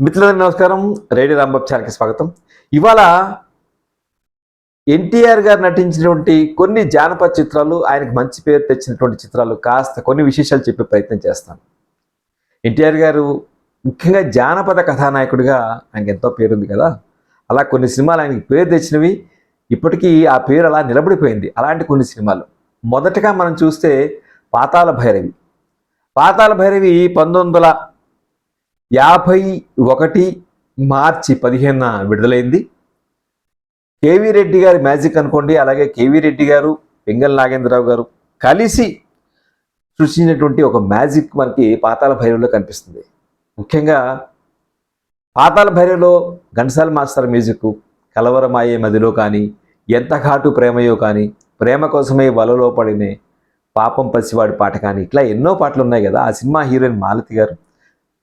మిత్రులందరికీ నమస్కారం. రేడియో రాంబాబు ఛానల్కి స్వాగతం. ఇవాళ ఎన్టీఆర్ గారు నటించినటువంటి కొన్ని జానపద చిత్రాలు, ఆయనకు మంచి పేరు తెచ్చినటువంటి చిత్రాలు కాస్త కొన్ని విశేషాలు చెప్పే ప్రయత్నం చేస్తాను. ఎన్టీఆర్ గారు ముఖ్యంగా జానపద కథానాయకుడిగా ఆయనకు ఎంతో పేరుంది కదా. అలా కొన్ని సినిమాలు ఆయనకి పేరు తెచ్చినవి, ఇప్పటికీ ఆ పేరు అలా నిలబడిపోయింది. అలాంటి కొన్ని సినిమాలు మొదటగా మనం చూస్తే పాతాళ భైరవి. పాతాళ భైరవి 1951 మార్చి 15న విడుదలైంది. కేవీ రెడ్డి గారి మ్యాజిక్ అనుకోండి, అలాగే కేవీ రెడ్డి గారు, పింగళ నాగేంద్రరావు గారు కలిసి సృష్టించినటువంటి ఒక మ్యాజిక్ మనకి పాతాళ భైరవిలో కనిపిస్తుంది. ముఖ్యంగా పాతాళ భైరవిలో ఘంటసాల మాస్టర్ మ్యూజిక్, కలవరమాయే మదిలో కానీ, ఎంత ఘాటు ప్రేమయో కానీ, ప్రేమ కోసమే వలలో పడినే, పాపం పసివాడి పాట కానీ, ఇట్లా ఎన్నో పాటలు ఉన్నాయి కదా. ఆ సినిమా హీరోయిన్ మాలతి గారు,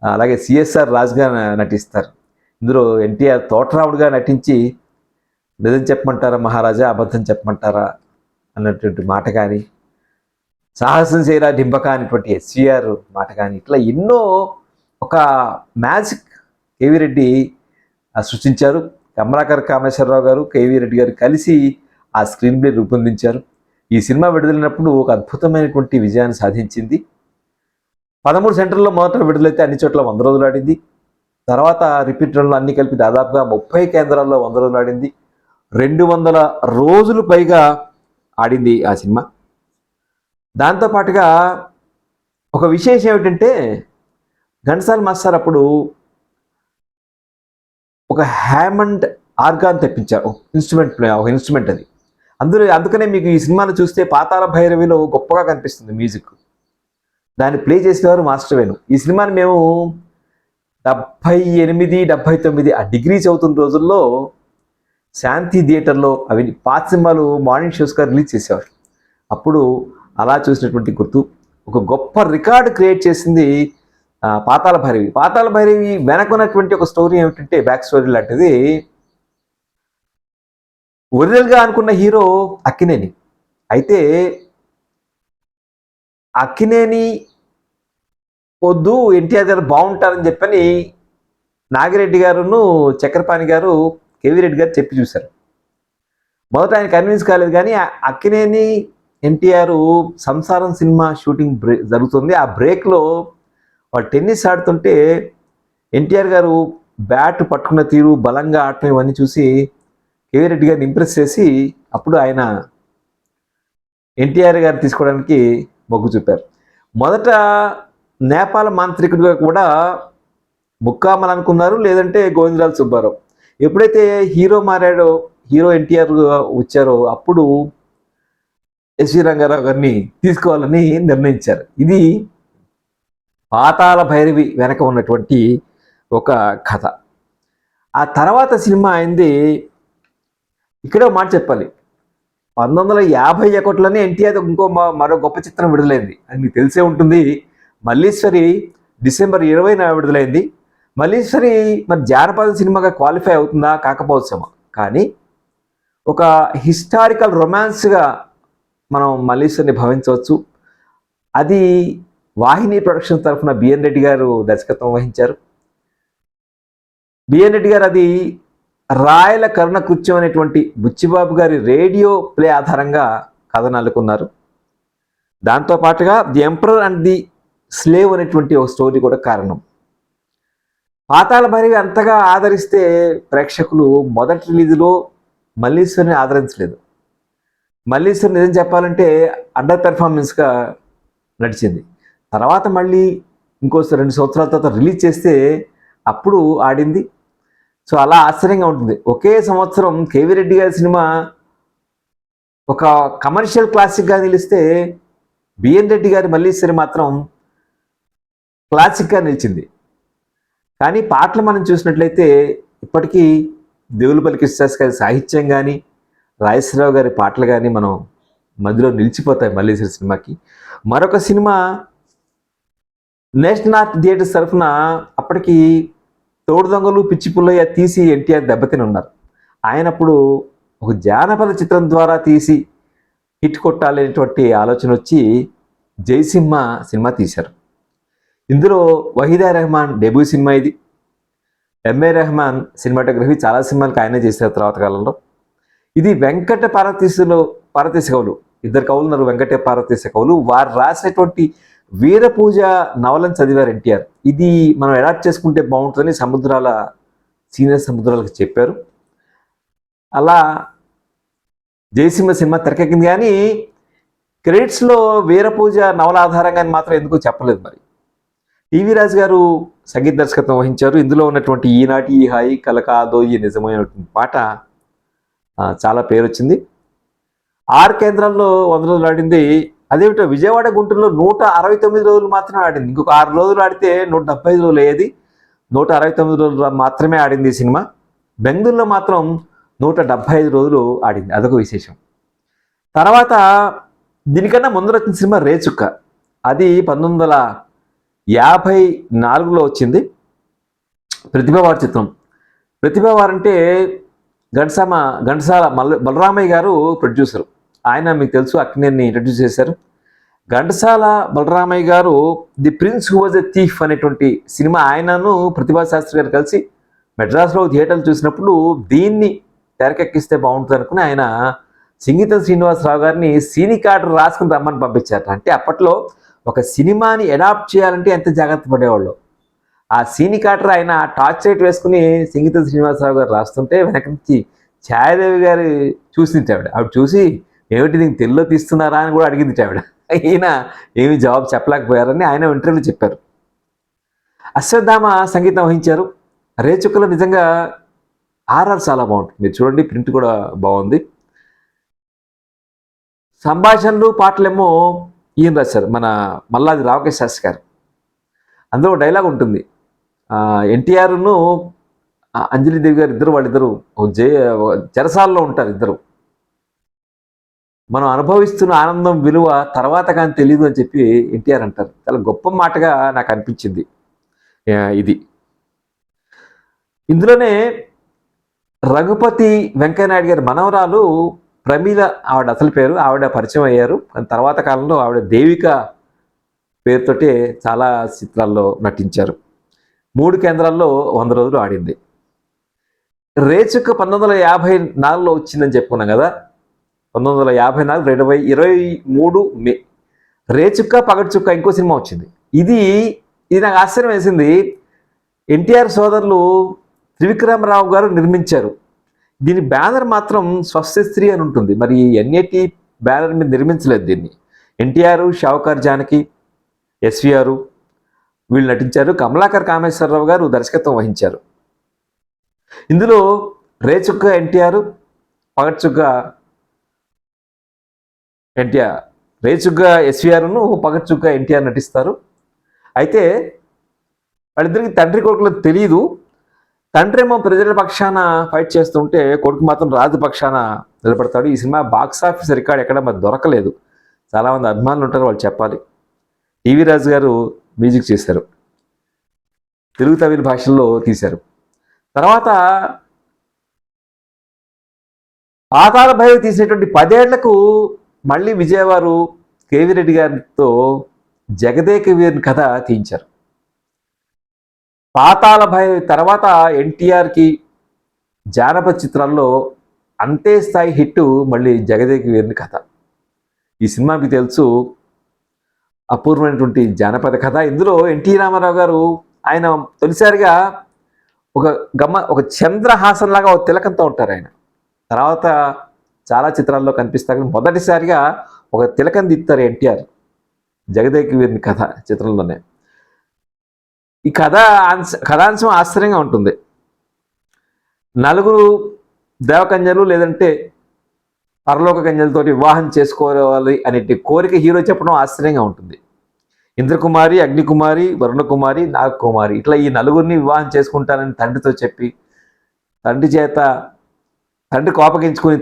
అలాగే సిఎస్ఆర్ రాజుగా నటిస్తారు. ఇందులో ఎన్టీఆర్ తోటరావుడిగా నటించి నిజం చెప్పమంటారా మహారాజా, అబద్ధం చెప్పమంటారా అన్నటువంటి మాట కానీ, సాహసం చేయరా డింబక అనేటువంటి ఎస్వీఆర్ మాట కానీ, ఇట్లా ఎన్నో ఒక మ్యాజిక్ కేవీ రెడ్డి సృష్టించారు. కమలాకర్ కామేశ్వరరావు గారు, కేవీ రెడ్డి గారు కలిసి ఆ స్క్రీన్ ప్లే రూపొందించారు. ఈ సినిమా విడుదలైనప్పుడు ఒక అద్భుతమైనటువంటి విజయాన్ని సాధించింది. 13 సెంటర్లో మొదట విడుదలైతే అన్ని చోట్ల 100 రోజులు ఆడింది. తర్వాత రిపీట్ రన్లో అన్ని కలిపి దాదాపుగా 30 కేంద్రాల్లో 100 రోజులు ఆడింది. 200 రోజులు పైగా ఆడింది ఆ సినిమా. దాంతోపాటుగా ఒక విశేషం ఏమిటంటే, ఘంటసాల మాస్టర్ అప్పుడు ఒక హ్యామండ్ ఆర్గాన్ తెప్పించారు, ఒక ఇన్స్ట్రుమెంట్ అది. అందుకనే మీకు ఈ సినిమాను చూస్తే పాతాళ భైరవిలో గొప్పగా కనిపిస్తుంది మ్యూజిక్. దాన్ని ప్లే చేసేవారు మాస్టర్ వేణు. ఈ సినిమాని మేము 78, 79 ఆ డిగ్రీ చదువుతున్న రోజుల్లో శాంతి థియేటర్లో అవి పాత సినిమాలు మార్నింగ్ షోస్గా రిలీజ్ చేసేవారు. అప్పుడు అలా చూసినటువంటి గుర్తు. ఒక గొప్ప రికార్డు క్రియేట్ చేసింది పాతాళ భైరవి. పాతాళ భైరవి వెనకున్నటువంటి ఒక స్టోరీ ఏమిటంటే, బ్యాక్ స్టోరీ లాంటిది. ఒరిజినల్గా అనుకున్న హీరో అక్కినేని. అయితే అక్కినేని వద్దు, ఎన్టీఆర్ గారు బాగుంటారని చెప్పని నాగిరెడ్డి గారును చక్రపాణి గారు కేవీ రెడ్డి గారు చెప్పి చూశారు. మొదట ఆయన కన్విన్స్ కాలేదు, కానీ అక్కినేని ఎన్టీఆర్ సంసారం సినిమా షూటింగ్ జరుగుతుంది. ఆ బ్రేక్లో వాళ్ళు టెన్నిస్ ఆడుతుంటే ఎన్టీఆర్ గారు బ్యాట్ పట్టుకున్న తీరు, బలంగా ఆడటం ఇవన్నీ చూసి కేవీ రెడ్డి గారిని ఇంప్రెస్ చేసి అప్పుడు ఆయన ఎన్టీఆర్ గారు తీసుకోవడానికి మొగ్గు చూపారు. మొదట నేపాల మాంత్రికుడిగా కూడా ముక్కామల్ అనుకున్నారు, లేదంటే గోవిందరాజు సుబ్బారావు. ఎప్పుడైతే హీరో మారాడో, హీరో ఎన్టీఆర్ వచ్చారో, అప్పుడు ఎస్వి రంగారావు గారిని తీసుకోవాలని నిర్ణయించారు. ఇది పాతాళ భైరవి వెనక ఉన్నటువంటి ఒక కథ. ఆ తర్వాత సినిమా అయింది. ఇక్కడే మాట చెప్పాలి, 1951లోనే ఎన్టీఆర్ మరో గొప్ప చిత్రం విడుదలైంది. అది మీకు తెలిసే ఉంటుంది. మల్లీశ్వరి డిసెంబర్ 20న విడుదలైంది. మల్లీశ్వరి మరి జానపద సినిమాగా క్వాలిఫై అవుతుందా కాకపోవచ్చేమో, కానీ ఒక హిస్టారికల్ రొమాన్స్గా మనం మల్లీశ్వరిని భావించవచ్చు. అది వాహిని ప్రొడక్షన్ తరఫున బిఎన్ రెడ్డి గారు దర్శకత్వం వహించారు. బిఎన్ రెడ్డి గారు అది రాయల కరుణ కృత్యం అనేటువంటి బుచ్చిబాబు గారి రేడియో ప్లే ఆధారంగా కథను అల్లుకున్నారు. దాంతోపాటుగా the emperor and the slave అనేటువంటి ఒక స్టోరీ కూడా కారణం. పాతాళ భైరవి అంతగా ఆదరిస్తే ప్రేక్షకులు మొదటి రిలీజులో మల్లీశ్వరిని ఆదరించలేదు. మల్లీశ్వరి నిజం చెప్పాలంటే అండర్ పెర్ఫార్మెన్స్గా నడిచింది. తర్వాత మళ్ళీ ఇంకో 2 సంవత్సరాల తర్వాత రిలీజ్ చేస్తే అప్పుడు ఆడింది. సో అలా ఆశ్చర్యంగా ఉంటుంది. ఒకే సంవత్సరం కేవీ రెడ్డి గారి సినిమా ఒక కమర్షియల్ క్లాసిక్గా నిలిస్తే, బిఎన్ రెడ్డి గారి మల్లీశ్వరి మాత్రం క్లాసిక్గా నిలిచింది. కానీ పాటలు మనం చూసినట్లయితే ఇప్పటికీ దేవులపల్లి కృష్ణదాస్ గారి సాహిత్యం కానీ, రాజేశ్వరరావు గారి పాటలు కానీ మనం మధ్యలో నిలిచిపోతాయి మల్లీశ్వరి సినిమాకి. మరొక సినిమా నేషనల్ ఆర్ట్ థియేటర్స్ తరఫున అప్పటికి తోడు దొంగలు, పిచ్చి పుల్లయ్య తీసి ఎన్టీఆర్ దెబ్బతిని ఉన్నారు. ఆయన అప్పుడు ఒక జానపద చిత్రం ద్వారా తీసి హిట్ కొట్టాలనేటువంటి ఆలోచన వచ్చి జయసింహ సినిమా తీశారు. ఇందులో వహీదా రెహమాన్ డెబ్యూ సినిమా ఇది. ఎంఏ రెహమాన్ సినిమాటోగ్రఫీ చాలా సినిమాలకు ఆయనే చేశారు తర్వాత కాలంలో. ఇది వెంకట పార్వతీశ కవులు, ఇద్దరు కవులు ఉన్నారు, వెంకట పార్వతీశ కవులు. వారు రాసినటువంటి వీరపూజ నవలను చదివారు ఎన్టీఆర్. ఇది మనం అడాప్ట్ చేసుకుంటే బాగుంటుందని సీనియర్ సముద్రాలకు చెప్పారు. అలా జయసింహ సినిమా తెరకెక్కింది, కానీ క్రెడిట్స్లో వీరపూజ నవల ఆధారంగా మాత్రం ఎందుకో చెప్పలేదు. మరి టీవీ రాజు గారు సంగీత దర్శకత్వం వహించారు. ఇందులో ఉన్నటువంటి ఈనాటి ఈ హాయి కలకాదో ఈ నిజమైనటువంటి పాట చాలా పేరు వచ్చింది. 6 కేంద్రాల్లో 100 రోజులు ఆడింది. అదేమిటో విజయవాడ గుంటూరులో 169 రోజులు మాత్రమే ఆడింది. ఇంకొక 6 రోజులు ఆడితే 175 రోజులు అయ్యేది. 169 రోజులు మాత్రమే ఆడింది ఈ సినిమా. బెంగళూరులో మాత్రం 175 రోజులు ఆడింది, అదొక విశేషం. తర్వాత దీనికన్నా ముందర వచ్చిన సినిమా రేచుక్క. అది 1954లో వచ్చింది. ప్రతిభావారి చిత్రం. ప్రతిభావారు అంటే ఘంటసాల బలరామయ్య గారు ప్రొడ్యూసరు. ఆయన మీకు తెలుసు, అక్కినేని ఇంట్రడ్యూస్ చేశారు. ఘంటసాల బలరామయ్య గారు the prince who was a thief అనేటువంటి సినిమా ఆయనను ప్రతిభా శాస్త్రి గారు కలిసి మెడ్రాస్లో థియేటర్లు చూసినప్పుడు దీన్ని తెరకెక్కిస్తే బాగుంటుంది అనుకుని ఆయన సంగీతం శ్రీనివాసరావు గారిని సీనిక్ ఆర్డర్ రాసుకుని రమ్మని పంపించారు. అంటే అప్పట్లో ఒక సినిమాని అడాప్ట్ చేయాలంటే ఎంత జాగ్రత్త పడేవాళ్ళు. ఆ సీనిక్ ఆర్డర్ ఆయన టార్చ్ లైట్ వేసుకుని సంగీతం శ్రీనివాసరావు గారు రాస్తుంటే వెనక నుంచి ఛాయాదేవి గారు చూసింది ఆవిడ చూసి ఏమిటి నీకు తెలుగులో తీస్తున్నారా అని కూడా అడిగింది ఆవిడ. ఈయన ఏమి జవాబు చెప్పలేకపోయారని ఆయన ఇంటర్వ్యూలో చెప్పారు. అశ్వత్థామ సంగీతం వహించారు. రేచుక్కలో నిజంగా ఆర్ఆర్ చాలా బాగుంటుంది, మీరు చూడండి, ప్రింట్ కూడా బాగుంది. సంభాషణలు పాటలేమో ఈయన రాశారు, మన మల్లాది రామకృష్ణ శాస్త్రి గారు. అందులో డైలాగ్ ఉంటుంది, ఎన్టీఆర్ను అంజలిదేవి గారు వాళ్ళిద్దరు చెరసాల్లో ఉంటారు ఇద్దరు. మనం అనుభవిస్తున్న ఆనందం విలువ తర్వాత కానీ తెలియదు అని చెప్పి ఎన్టీఆర్ అంటారు. చాలా గొప్ప మాటగా నాకు అనిపించింది ఇది. ఇందులోనే రఘుపతి వెంకయ్యనాయుడు గారి మనవరాలు ప్రమీల, ఆవిడ అసలు పేరు, ఆవిడ పరిచయం అయ్యారు. తర్వాత కాలంలో ఆవిడ దేవిక పేరుతోటే చాలా చిత్రాల్లో నటించారు. 3 కేంద్రాల్లో 100 రోజులు ఆడింది. రేచుక్క 1954లో వచ్చిందని చెప్పుకున్నాం కదా. 1954 23 మే రేచుక్క పగడ్చుక్క ఇంకో సినిమా వచ్చింది. ఇది నాకు ఆశ్చర్యం వేసింది. ఎన్టీఆర్ సోదరులు త్రివిక్రమరావు గారు నిర్మించారు. దీని బ్యానర్ మాత్రం స్వస్తిశ్రీ అని ఉంటుంది. మరి ఎన్ఏటి బ్యానర్ మీద నిర్మించలేదు దీన్ని. ఎన్టీఆర్, షావుకార్ జానకి, ఎస్విఆర్ వీళ్ళు నటించారు. కమలాకర్ కామేశ్వరరావు గారు దర్శకత్వం వహించారు. ఇందులో రేచుక్క ఎన్టీఆర్, పగడ్చుక్క ఎన్టీఆర్, రేచుక్క ఎస్విఆర్ను, పగడ్చుక్క ఎన్టీఆర్ నటిస్తారు. అయితే వాళ్ళిద్దరికి తండ్రి కొడుకులు తెలియదు. తండ్రి ఏమో ప్రజల పక్షాన ఫైట్ చేస్తుంటే కొడుకు మాత్రం రాజు పక్షాన నిలబడతాడు. ఈ సినిమా బాక్సాఫీస్ రికార్డ్ ఎక్కడ మరి దొరకలేదు. చాలామంది అభిమానులు ఉంటారు, వాళ్ళు చెప్పాలి. టీవీ రాజు గారు మ్యూజిక్ చేశారు, తెలుగు తమిళ భాషల్లో తీశారు. తర్వాత పాతాళ భైరవి తీసినటువంటి 10 ఏళ్లకు మళ్ళీ విజయవారు కేవీ రెడ్డి గారితో జగదేక వీరుని కథ తీయించారు. పాతాళ భైరవి తర్వాత ఎన్టీఆర్కి జానపద చిత్రాల్లో అంతే స్థాయి హిట్ మళ్ళీ జగదేక వీరుని కథ. ఈ సినిమా మీకు తెలుసు, అపూర్వమైనటువంటి జానపద కథ. ఇందులో ఎన్టీ రామారావు గారు ఆయన తొలిసారిగా ఒక చంద్రహాసంలాగా ఒక తిలకంతో ఉంటారు ఆయన. తర్వాత చాలా చిత్రాల్లో కనిపిస్తారు, కానీ మొదటిసారిగా ఒక తిలకం దిస్తారు ఎన్టీఆర్ జగదేక వీరుని కథ చిత్రంలోనే. ఈ కథాంశం ఆశ్చర్యంగా ఉంటుంది. 4 దేవకన్యలు లేదంటే పరలోక కన్యలతోటి వివాహం చేసుకోవాలి అనే కోరిక హీరో చెప్పడం ఆశ్చర్యంగా ఉంటుంది. ఇంద్రకుమారి, అగ్నికుమారి, వరుణకుమారి, నాగకుమారి, ఇట్లా ఈ 4 వివాహం చేసుకుంటానని తండ్రితో చెప్పి తండ్రి కోపగించుకుని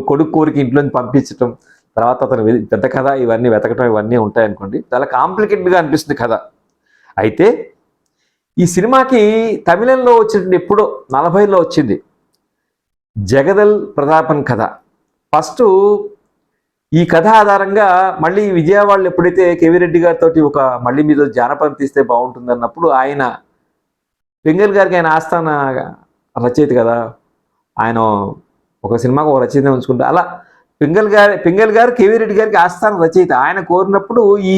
కొడుకు కోరిక ఇంట్లోంచి పంపించడం, తర్వాత అతను పెద్ద కథ ఇవన్నీ వెతకటం ఇవన్నీ ఉంటాయనుకోండి. చాలా కాంప్లికేటెడ్గా అనిపిస్తుంది కథ. అయితే ఈ సినిమాకి తమిళంలో వచ్చినటువంటి ఎప్పుడో 40లో వచ్చింది జగదల్ ప్రతాపన్ కథ. ఫస్ట్ ఈ కథ ఆధారంగా మళ్ళీ విజయవాడలో ఎప్పుడైతే కేవీ రెడ్డి గారితో మళ్ళీ మీరు జానపదం తీస్తే బాగుంటుంది అన్నప్పుడు ఆయన పింగళి గారికి ఆయన ఆస్థాన రచయిత కదా, ఆయన ఒక సినిమాకు ఒక రచయిత ఉంచుకుంటారు. అలా పింగళి గారు కేవీ రెడ్డి గారికి ఆస్థాన రచయిత. ఆయన కోరినప్పుడు ఈ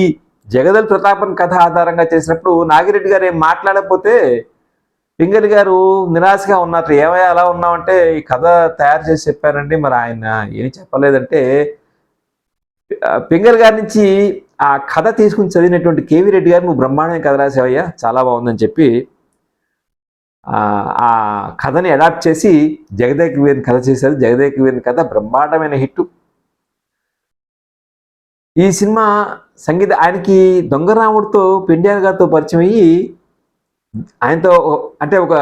జగదల్ ప్రతాపన్ కథ ఆధారంగా చేసినప్పుడు నాగిరెడ్డి గారు ఏం మాట్లాడకపోతే పింగళి గారు నిరాశగా ఉన్నారు. ఏమయ్యా అలా ఉన్నామంటే ఈ కథ తయారు చేసి చెప్పారండి, మరి ఆయన ఏమి చెప్పలేదంటే పింగళి గారి నుంచి ఆ కథ తీసుకుని చదివినటువంటి కేవీ రెడ్డి గారు నువ్వు బ్రహ్మాండమైన కథ రాసావయ్యా, చాలా బాగుందని చెప్పి ఆ కథని అడాప్ట్ చేసి జగదేక వీరుని కథ చేశారు. జగదేక వీరుని కథ బ్రహ్మాండమైన హిట్. ఈ సినిమా సంగీత ఆయనకి దొంగరాముడితో పెండ్యాల గారితో పరిచయం అయ్యి ఆయనతో అంటే ఒక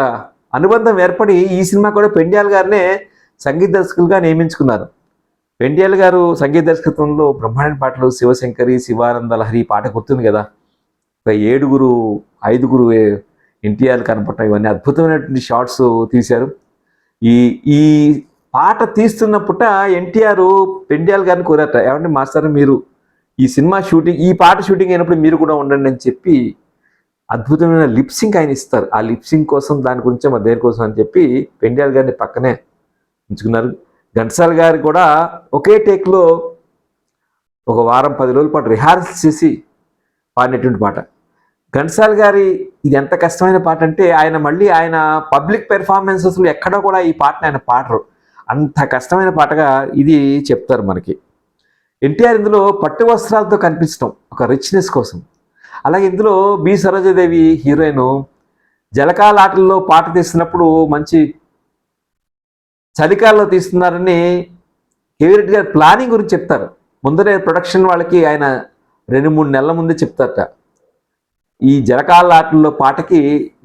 అనుబంధం ఏర్పడి ఈ సినిమా కూడా పెండ్యాల గారినే సంగీత దర్శకులుగా నియమించుకున్నారు. పెండ్యాల గారు సంగీత దర్శకత్వంలో బ్రహ్మాండ పాటలు శివశంకరి, శివానంద లహరి పాట గుర్తుంది కదా, ఒక 5 ఎన్టీఆర్ కనపడటం, ఇవన్నీ అద్భుతమైనటువంటి షార్ట్స్ తీశారు. ఈ ఈ పాట తీస్తున్నప్పుట ఎన్టీఆర్ పెండ్యాల గారిని కోరారట, ఏమంటే మాస్టర్ మీరు ఈ సినిమా షూటింగ్ ఈ పాట షూటింగ్ అయినప్పుడు మీరు కూడా ఉండండి అని చెప్పి అద్భుతమైన లిప్సింగ్ ఆయన ఇస్తారు. ఆ లిప్సింగ్ కోసం దాని గురించి మా దేనికోసం అని చెప్పి పెండ్యాల గారిని పక్కనే ఉంచుకున్నారు. ఘంటసాల గారు కూడా ఒకే టేక్లో ఒక వారం 10 రోజుల పాటు రిహార్సల్ చేసి పాడినటువంటి పాట. ఘంటసాల గారి ఇది ఎంత కష్టమైన పాట అంటే ఆయన పబ్లిక్ పెర్ఫార్మెన్సెస్లో ఎక్కడో కూడా ఈ పాటను ఆయన పాడరు, అంత కష్టమైన పాటగా ఇది చెప్తారు మనకి. ఎన్టీఆర్ ఇందులో పట్టు వస్త్రాలతో కనిపించడం ఒక రిచ్నెస్ కోసం. అలాగే ఇందులో బి సరోజాదేవి హీరోయిన్ జలకాల ఆటల్లో పాట తీస్తున్నప్పుడు మంచి చలికాలంలో తీస్తున్నారని కేవీ రెడ్డి గారు ప్లానింగ్ గురించి చెప్తారు. ముందరే ప్రొడక్షన్ వాళ్ళకి ఆయన 2-3 నెలల ముందే చెప్తారట, ఈ జలకాల ఆటల్లో పాటకి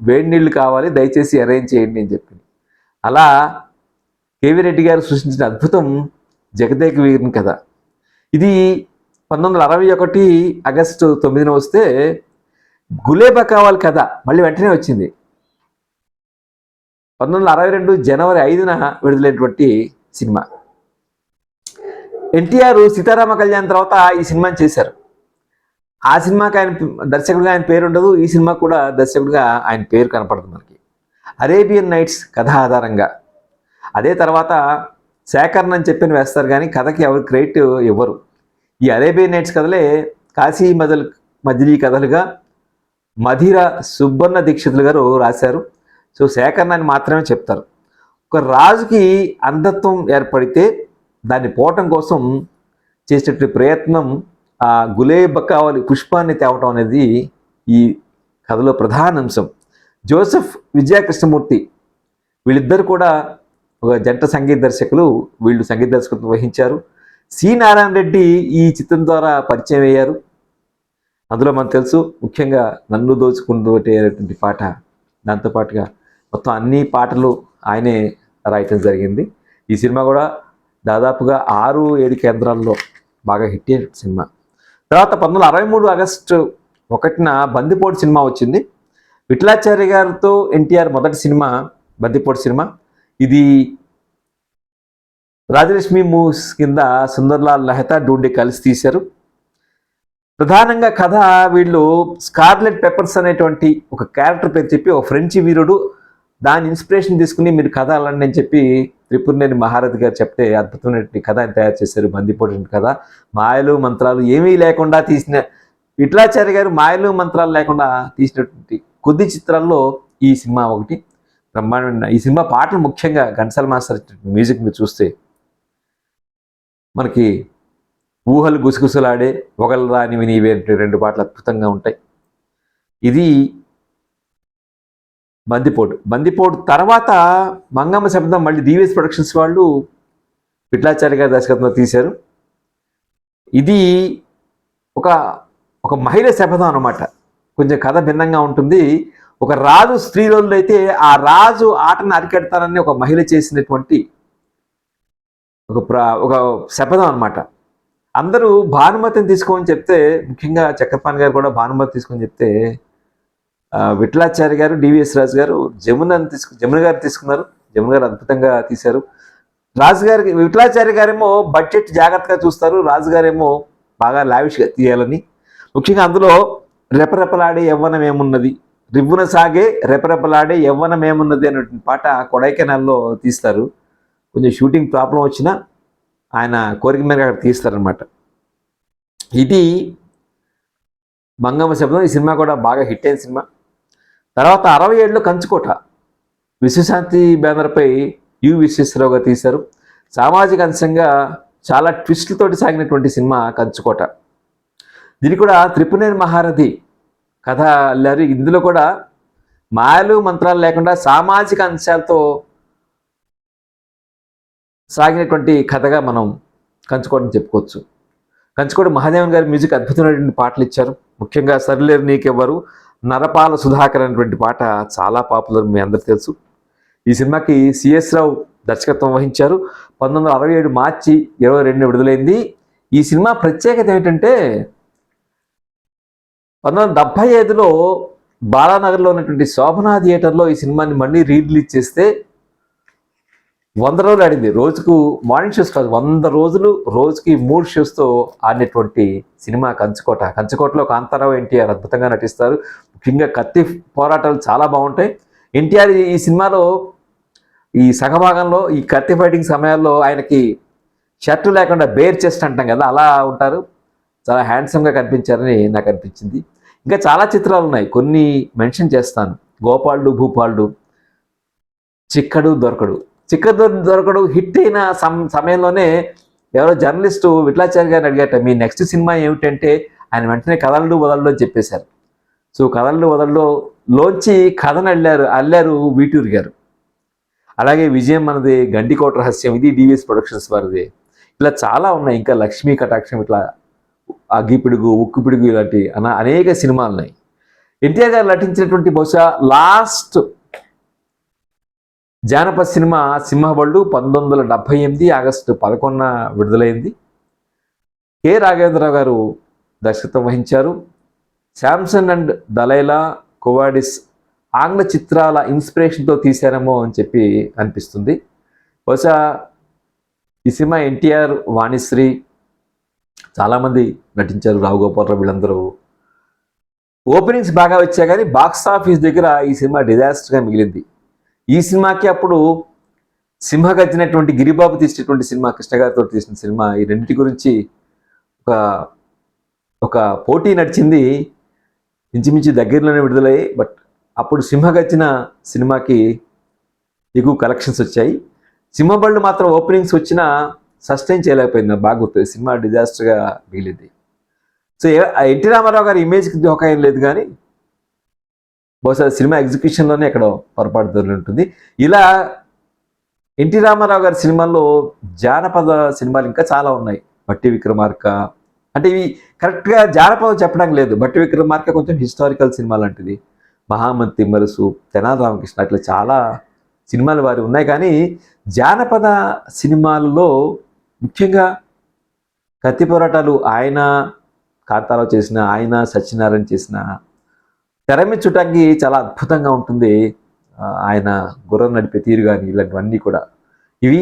వేడి నీళ్లు కావాలి, దయచేసి అరేంజ్ చేయండి అని చెప్పి. అలా కేవీ రెడ్డి గారు సృష్టించిన అద్భుతం జగదేక వీరుని కథ. ఇది 1961 ఆగస్టు 9న వస్తే గులేబా కావాలి కథ మళ్ళీ వెంటనే వచ్చింది. 1962 జనవరి 5న విడుదలైనటువంటి సినిమా. ఎన్టీఆర్ సీతారామ కళ్యాణ్ తర్వాత ఈ సినిమాని చేశారు. ఆ సినిమాకి ఆయన దర్శకుడిగా ఆయన పేరు ఉండదు, ఈ సినిమా కూడా దర్శకుడిగా ఆయన పేరు కనపడదు మనకి. అరేబియన్ నైట్స్ కథ ఆధారంగా. అదే తర్వాత సేకరణ అని చెప్పి వేస్తారు కానీ కథకి ఎవరు క్రెడిట్ ఇవ్వరు. ఈ అరేబియన్ నైట్స్ కథలే కాశీ మజిలీ కథలుగా మధిర సుబ్బన్న దీక్షితులు గారు రాశారు. సో సేకరణని మాత్రమే చెప్తారు. ఒక రాజుకి అంధత్వం ఏర్పడితే దాన్ని పోవటం కోసం చేసేటువంటి ప్రయత్నం, ఆ గులేబకావలి పుష్పాన్ని తేవటం అనేది ఈ కథలో ప్రధాన అంశం. జోసెఫ్ విజయ కృష్ణమూర్తి వీళ్ళిద్దరు కూడా ఒక జంట సంగీత దర్శకులు, వీళ్ళు సంగీత దర్శకత్వం వహించారు. సి నారాయణ రెడ్డి ఈ చిత్రం ద్వారా పరిచయం అయ్యారు. అందులో మనకు తెలుసు ముఖ్యంగా నన్ను దోచుకుంటూ పాట, దాంతోపాటుగా మొత్తం అన్ని పాటలు ఆయనే రాయటం జరిగింది. ఈ సినిమా కూడా దాదాపుగా 6-7 కేంద్రాల్లో బాగా హిట్ అయిన సినిమా. తర్వాత 1963 ఆగస్టు 1న బందిపోటు సినిమా వచ్చింది. విఠలాచార్య గారితో ఎన్టీఆర్ మొదటి సినిమా బందిపోటు సినిమా. ఇది రాజలక్ష్మి మూవ్స్ కింద సుందర్లాల్ మెహతా డూండి కలిసి తీశారు. ప్రధానంగా కథ వీళ్ళు స్కార్లెట్ పెప్పర్స్ అనేటువంటి ఒక క్యారెక్టర్ పేరు చెప్పి ఒక ఫ్రెంచి వీరుడు దాని ఇన్స్పిరేషన్ తీసుకుని మీరు కథ అలండి అని చెప్పి త్రిపురనేని మహారథి గారు చెప్తే అద్భుతమైనటువంటి కథ ఆయన తయారు చేశారు. బందిపోటు కథ మాయలు మంత్రాలు ఏమీ లేకుండా తీసిన విఠలాచార్య గారు మాయలు మంత్రాలు లేకుండా తీసినటువంటి కొద్ది చిత్రాల్లో ఈ సినిమా ఒకటి. బ్రహ్మాండమైన ఈ సినిమా పాటలు ముఖ్యంగా ఘంటసాల మాస్టర్ మ్యూజిక్ మీరు చూస్తే మనకి ఊహలు గుసగుసలాడే ఒకళ్ళు రానివి నీవే 2 పాటలు అద్భుతంగా ఉంటాయి. ఇది బందిపోటు తర్వాత మంగమ్మ శబ్దం మళ్ళీ డివిఎస్ ప్రొడక్షన్స్ వాళ్ళు విఠలాచార్య గారి దర్శకత్వంలో తీశారు. ఇది ఒక మహిళ శపథం అన్నమాట. కొంచెం కథ భిన్నంగా ఉంటుంది. ఒక రాజు స్త్రీ రోజులు అయితే ఆ రాజు ఆటను అరికెడతానని ఒక మహిళ చేసినటువంటి ఒక శపథం అనమాట. అందరూ భానుమతిని తీసుకోమని చెప్తే, ముఖ్యంగా చక్రపాణి గారు కూడా భానుమతి తీసుకొని చెప్తే విఠలాచార్య గారు, డివిఎస్ రాజు గారు జమున గారు తీసుకున్నారు. జమున గారు అద్భుతంగా తీశారు. రాజుగారికి విఠలాచార్య గారేమో బడ్జెట్ జాగ్రత్తగా చూస్తారు, రాజుగారేమో బాగా లావిష్గా తీయాలని. ముఖ్యంగా అందులో రెపరెపలాడే యవ్వనం ఏమున్నది, రివ్వున సాగే రెపరెపలాడే యవ్వనమేమున్నది అనేటువంటి పాట కొడైకెనాల్లో తీస్తారు. కొంచెం షూటింగ్ ప్రాబ్లం వచ్చినా ఆయన కోరిక మేరకు అక్కడ తీస్తారనమాట. ఇది మంగమ్మ శబ్దం. ఈ సినిమా కూడా బాగా హిట్ అయిన సినిమా. తర్వాత 67లో కంచుకోట విశ్వశాంతి బ్యానర్పై విశ్వేశ్వరరావు గారు తీశారు. సామాజిక అంశంగా చాలా ట్విస్టులతోటి సాగినటువంటి సినిమా కంచుకోట. దీనికి కూడా త్రిపునేని మహారథి కథ అల్లారు. ఇందులో కూడా మాయలు మంత్రాలు లేకుండా సామాజిక అంశాలతో సాగినటువంటి కథగా మనం కంచుకోటని చెప్పుకోవచ్చు. కంచుకోట మహాదేవన్ గారి మ్యూజిక్ అద్భుతమైనటువంటి పాటలు ఇచ్చారు. ముఖ్యంగా సరిలేరు నీకెవ్వరు, నరపాల సుధాకర్ అనేటువంటి పాట చాలా పాపులర్, మీ అందరికీ తెలుసు. ఈ సినిమాకి సిఎస్ రావు దర్శకత్వం వహించారు. 1967 మార్చి 22 విడుదలైంది. ఈ సినిమా ప్రత్యేకత ఏమిటంటే 1975లో బాలానగర్లో ఉన్నటువంటి శోభనా థియేటర్లో ఈ సినిమాని మళ్ళీ రిలీజ్ చేస్తే 100 రోజులు ఆడింది. రోజుకు మార్నింగ్ షోస్ కాదు, 100 రోజులు రోజుకి 3 షోస్తో ఆడినటువంటి సినిమా కంచుకోట. కంచుకోటలో కాంతారావు, ఎన్టీఆర్ అద్భుతంగా నటిస్తారు. ముఖ్యంగా కత్తి పోరాటాలు చాలా బాగుంటాయి. ఎన్టీఆర్ ఈ సినిమాలో ఈ సగభాగంలో ఈ కత్తి ఫైటింగ్ సమయాల్లో ఆయనకి షర్టు లేకుండా బేర్ చెస్ట్ అంటాం కదా, అలా ఉంటారు. చాలా హ్యాండ్సమ్గా కనిపించారని నాకు అనిపించింది. ఇంకా చాలా చిత్రాలు ఉన్నాయి, కొన్ని మెన్షన్ చేస్తాను. గోపాలుడు, భూపాలుడు, చిక్కడు దొరకడు హిట్ అయిన సమయంలోనే ఎవరో జర్నలిస్టు విఠలాచార్య గారిని అడిగాట, మీ నెక్స్ట్ సినిమా ఏమిటంటే ఆయన వెంటనే కథలు వదలడు అని చెప్పేశారు. సో కథలు వదలడు లోంచి కథను అల్లారు వీటూరి గారు. అలాగే విజయం మనది, గండికోట రహస్యం, ఇది డివిఎస్ ప్రొడక్షన్స్ వారిది. ఇలా చాలా ఉన్నాయి. ఇంకా లక్ష్మీ కటాక్షం, ఇట్లా అగ్గిపిడుగు, ఉక్కుపిడుగు, ఇలాంటి అనేక సినిమాలు ఉన్నాయి. ఎన్టీఆర్ గారు నటించినటువంటి బహుశా లాస్ట్ జానపద సినిమా సింహబళ్ళు 1978 ఆగస్టు 11 విడుదలైంది. కె రాఘవేంద్రరావు గారు దర్శకత్వం వహించారు. శాంసన్ అండ్ దలైలా కోవాడిస్ ఆంగ్ల చిత్రాల ఇన్స్పిరేషన్తో తీశారేమో అని చెప్పి అనిపిస్తుంది. బహుశా ఈ సినిమా ఎన్టీఆర్, వాణిశ్రీ చాలామంది నటించారు, రావు గోపాలరావు, వీళ్ళందరూ. ఓపెనింగ్స్ బాగా వచ్చాయి కానీ బాక్స్ ఆఫీస్ దగ్గర ఈ సినిమా డిజాస్టర్గా మిగిలింది. ఈ సినిమాకి అప్పుడు సింహగచ్చినటువంటి గిరిబాబు తీసినటువంటి సినిమా, కృష్ణ గారితో తీసిన సినిమా, ఈ రెండింటి గురించి ఒక పోటీ నడిచింది. ఇంచుమించు దగ్గరలోనే విడుదలయ్యాయి. బట్ అప్పుడు సింహగచ్చిన సినిమాకి ఎక్కువ కలెక్షన్స్ వచ్చాయి. సింహబళ్ళు మాత్రం ఓపెనింగ్స్ వచ్చినా సస్టైన్ చేయలేకపోయింది. బాగా గుర్తుంది, సినిమా డిజాస్టర్గా మిగిలింది. సో ఎన్టీ రామారావు గారి ఇమేజ్కి దోకా ఏం లేదు కానీ బహుశా సినిమా ఎగ్జిక్యూషన్లోనే ఎక్కడో పొరపాటు దొరికి ఉంటుంది. ఇలా ఎన్టీ రామారావు గారి సినిమాల్లో జానపద సినిమాలు ఇంకా చాలా ఉన్నాయి. బట్టి విక్రమార్క అంటే ఇవి కరెక్ట్గా జానపదం చెప్పడానికి లేదు. బట్టి విక్రమార్క కొంచెం హిస్టారికల్ సినిమా లాంటిది. మహామంతి మరుసు, తెనాలి రామకృష్ణ, అట్లా చాలా సినిమాలు వారి ఉన్నాయి. కానీ జానపద సినిమాలలో ముఖ్యంగా కత్తి పోరాటాలు ఆయన, కాంతారావు చేసిన, ఆయన సత్యనారాయణ చేసిన, తెర మీద చూడటానికి చాలా అద్భుతంగా ఉంటుంది. ఆయన గుర్రం నడిపే తీరు కానీ ఇలాంటివన్నీ కూడా. ఇవి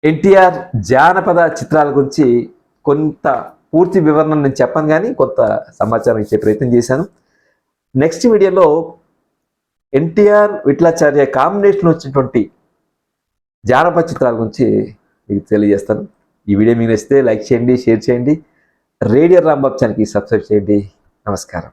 ఎన్టీఆర్ జానపద చిత్రాల గురించి కొంత పూర్తి వివరణ నేను చెప్పను కానీ కొంత సమాచారం ఇచ్చే ప్రయత్నం చేశాను. నెక్స్ట్ వీడియోలో ఎన్టీఆర్, విఠలాచార్య కాంబినేషన్ వచ్చినటువంటి జానపద చిత్రాల గురించి మీకు తెలియజేస్తాను. ఈ వీడియో మీకు నచ్చితే లైక్ చేయండి, షేర్ చేయండి. రేడియో రాంబాబు ఛానల్కి సబ్స్క్రైబ్ చేయండి. నమస్కారం.